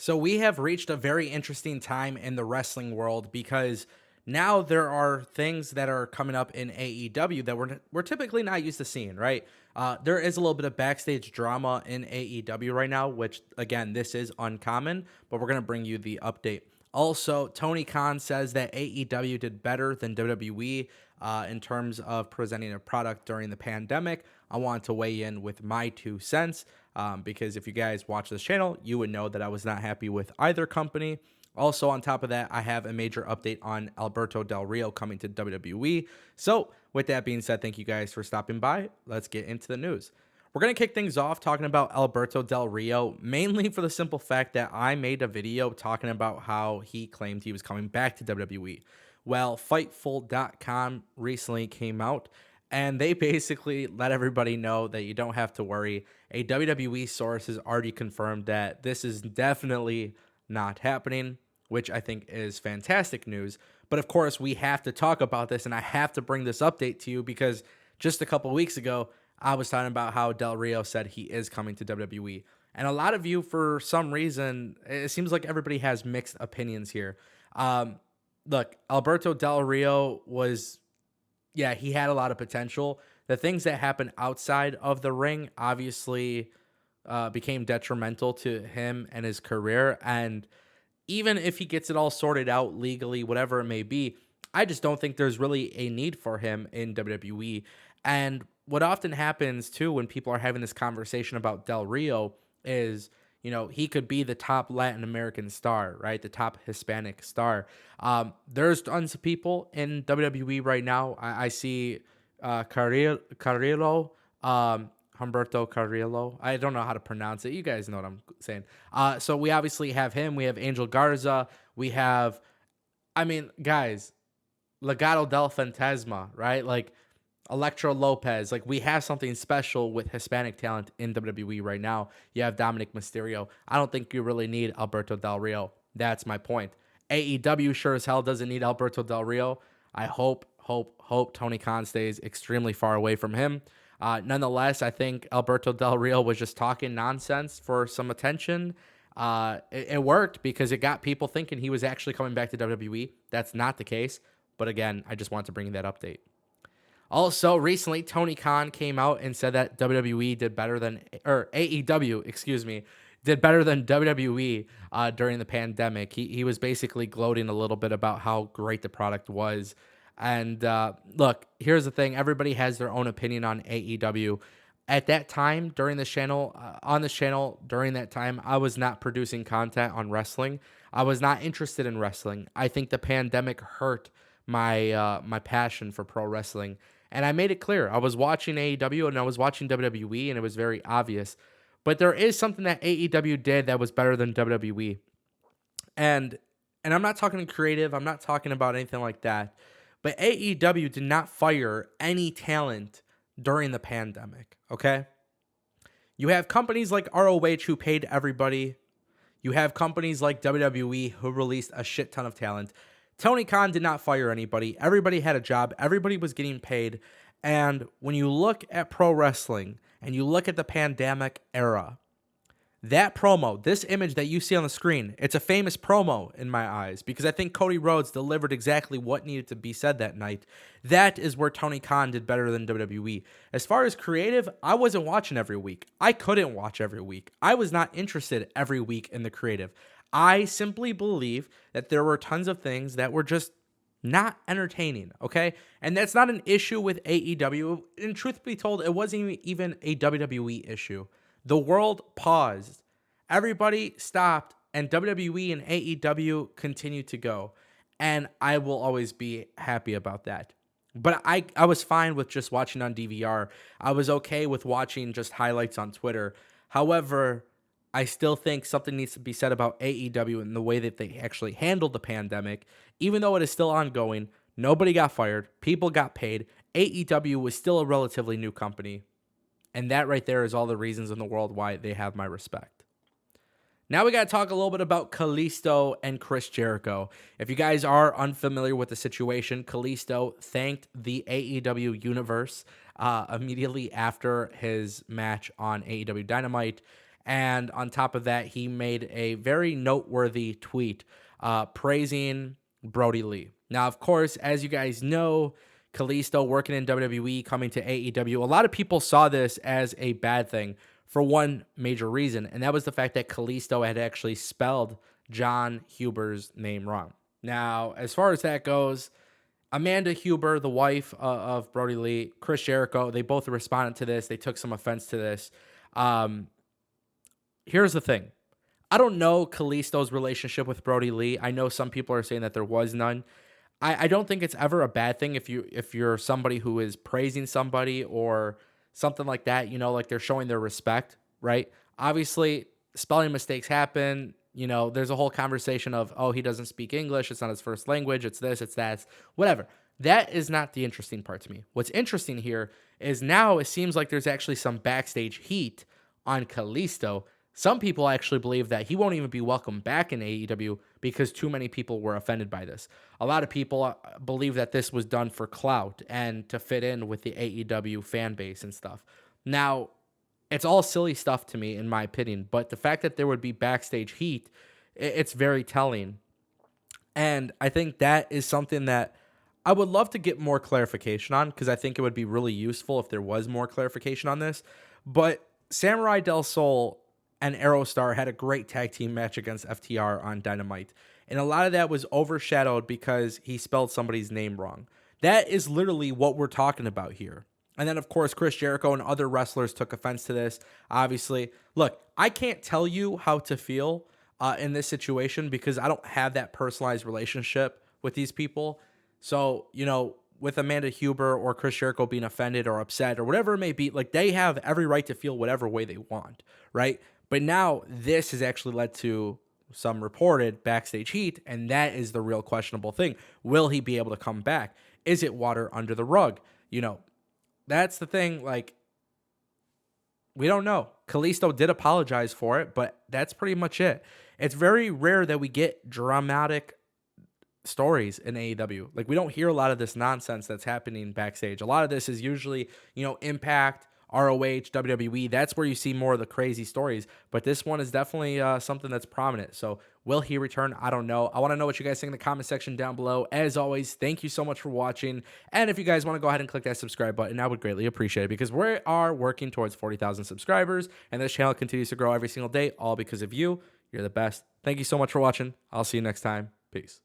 So we have reached a very interesting time in the wrestling world because now there are things that are coming up in AEW that we're typically not used to seeing, right? There is a little bit of backstage drama in AEW right now, which again, this is uncommon, but we're gonna bring you the update. Also, Tony Khan says that AEW did better than WWE in terms of presenting a product during the pandemic. I want to weigh in with my 2 cents because if you guys watch this channel, you would know that I was not happy with either company. Also, on top of that, I have a major update on Alberto Del Rio coming to WWE. So, with that being said, thank you guys for stopping by. Let's get into the news. We're going to kick things off talking about Alberto Del Rio, mainly for the simple fact that I made a video talking about how he claimed he was coming back to WWE. Well, Fightful.com recently came out and they basically let everybody know that you don't have to worry. A WWE source has already confirmed that this is definitely not happening, which I think is fantastic news. But of course, we have to talk about this, and I have to bring this update to you because just a couple weeks ago, I was talking about how Del Rio said he is coming to WWE. And a lot of you, for some reason, it seems like everybody has mixed opinions here. Um, Look, Alberto Del Rio was, yeah, he had a lot of potential. The things that happened outside of the ring obviously became detrimental to him and his career. And even if he gets it all sorted out legally, whatever it may be, I just don't think there's really a need for him in WWE. And what often happens too when people are having this conversation about Del Rio is, he could be the top Latin American star, right? The top Hispanic star. There's tons of people in WWE right now. I see Carrillo, Humberto Carrillo. I don't know how to pronounce it. You guys know what I'm saying. So we obviously have him. We have Angel Garza. We have, guys, Legado del Fantasma, right? Like Electro Lopez. Like we have something special with Hispanic talent in WWE right now. You have Dominic Mysterio. I don't think you really need Alberto Del Rio. That's my point. AEW sure as hell doesn't need Alberto Del Rio. I hope Tony Khan stays extremely far away from him. Nonetheless, I think Alberto Del Rio was just talking nonsense for some attention. It worked because it got people thinking he was actually coming back to WWE. That's not the case. But again, I just wanted to bring that update. Also, recently, Tony Khan came out and said that WWE did better than, or AEW, excuse me, did better than WWE during the pandemic. He was basically gloating a little bit about how great the product was. And look, here's the thing. Everybody has their own opinion on AEW. At that time, during this channel, on this channel, during that time, I was not producing content on wrestling. I was not interested in wrestling. I think the pandemic hurt my passion for pro wrestling. And I made it clear. I was watching AEW and I was watching WWE, and it was very obvious. But there is something that AEW did that was better than WWE. And I'm not talking creative. I'm not talking about anything like that. But AEW did not fire any talent during the pandemic, okay? You have companies like ROH who paid everybody. You have companies like WWE who released a shit ton of talent. Tony Khan did not fire anybody. Everybody had a job. Everybody was getting paid. And when you look at pro wrestling and you look at the pandemic era, that promo, this image that you see on the screen, it's a famous promo in my eyes because I think Cody Rhodes delivered exactly what needed to be said that night. That is where Tony Khan did better than WWE. As far as creative, I wasn't watching every week. I couldn't watch every week. I was not interested every week in the creative. I simply believe that there were tons of things that were just not entertaining, okay? And that's not an issue with AEW. And truth be told, it wasn't even a WWE issue. The world paused. Everybody stopped, and WWE and AEW continued to go. And I will always be happy about that. But I was fine with just watching on DVR. I was okay with watching just highlights on Twitter. However, I still think something needs to be said about AEW and the way that they actually handled the pandemic. Even though it is still ongoing, nobody got fired, people got paid. AEW was still a relatively new company. And that right there is all the reasons in the world why they have my respect. Now we got to talk a little bit about Kalisto and Chris Jericho. If you guys are unfamiliar with the situation, Kalisto thanked the AEW universe immediately after his match on AEW Dynamite. And on top of that, he made a very noteworthy tweet praising Brody Lee. Now, of course, as you guys know, Kalisto working in WWE, coming to AEW, a lot of people saw this as a bad thing for one major reason, and that was the fact that Kalisto had actually spelled John Huber's name wrong. Now, as far as that goes, Amanda Huber, the wife of Brody Lee, Chris Jericho, they both responded to this. They took some offense to this. Um, Here's the thing. I don't know Kalisto's relationship with Brody Lee. I know some people are saying that there was none. I don't think it's ever a bad thing if you're somebody who is praising somebody or something like that, like they're showing their respect, right? Obviously, spelling mistakes happen. There's a whole conversation of, oh, he doesn't speak English, it's not his first language, it's this, it's that, it's whatever. That is not the interesting part to me. What's interesting here is now it seems like there's actually some backstage heat on Kalisto. Some people actually believe that he won't even be welcome back in AEW because too many people were offended by this. A lot of people believe that this was done for clout and to fit in with the AEW fan base and stuff. Now, it's all silly stuff to me, in my opinion, but the fact that there would be backstage heat, it's very telling. And I think that is something that I would love to get more clarification on because I think it would be really useful if there was more clarification on this. But Samurai Del Sol and Aerostar had a great tag team match against FTR on Dynamite. And a lot of that was overshadowed because he spelled somebody's name wrong. That is literally what we're talking about here. And then, of course, Chris Jericho and other wrestlers took offense to this. Obviously, look, I can't tell you how to feel in this situation because I don't have that personalized relationship with these people. So, with Amanda Huber or Chris Jericho being offended or upset or whatever it may be, like they have every right to feel whatever way they want, right? But now this has actually led to some reported backstage heat, and that is the real questionable thing. Will he be able to come back? Is it water under the rug? That's the thing. Like, we don't know. Kalisto did apologize for it, but that's pretty much it. It's very rare that we get dramatic stories in AEW. Like, we don't hear a lot of this nonsense that's happening backstage. A lot of this is usually, Impact, ROH, WWE. That's where you see more of the crazy stories. But this one is definitely something that's prominent. So will he return? I don't know. I want to know what you guys think in the comment section down below. As always, thank you so much for watching. And if you guys want to go ahead and click that subscribe button, I would greatly appreciate it because we are working towards 40,000 subscribers. And this channel continues to grow every single day, all because of you. You're the best. Thank you so much for watching. I'll see you next time. Peace.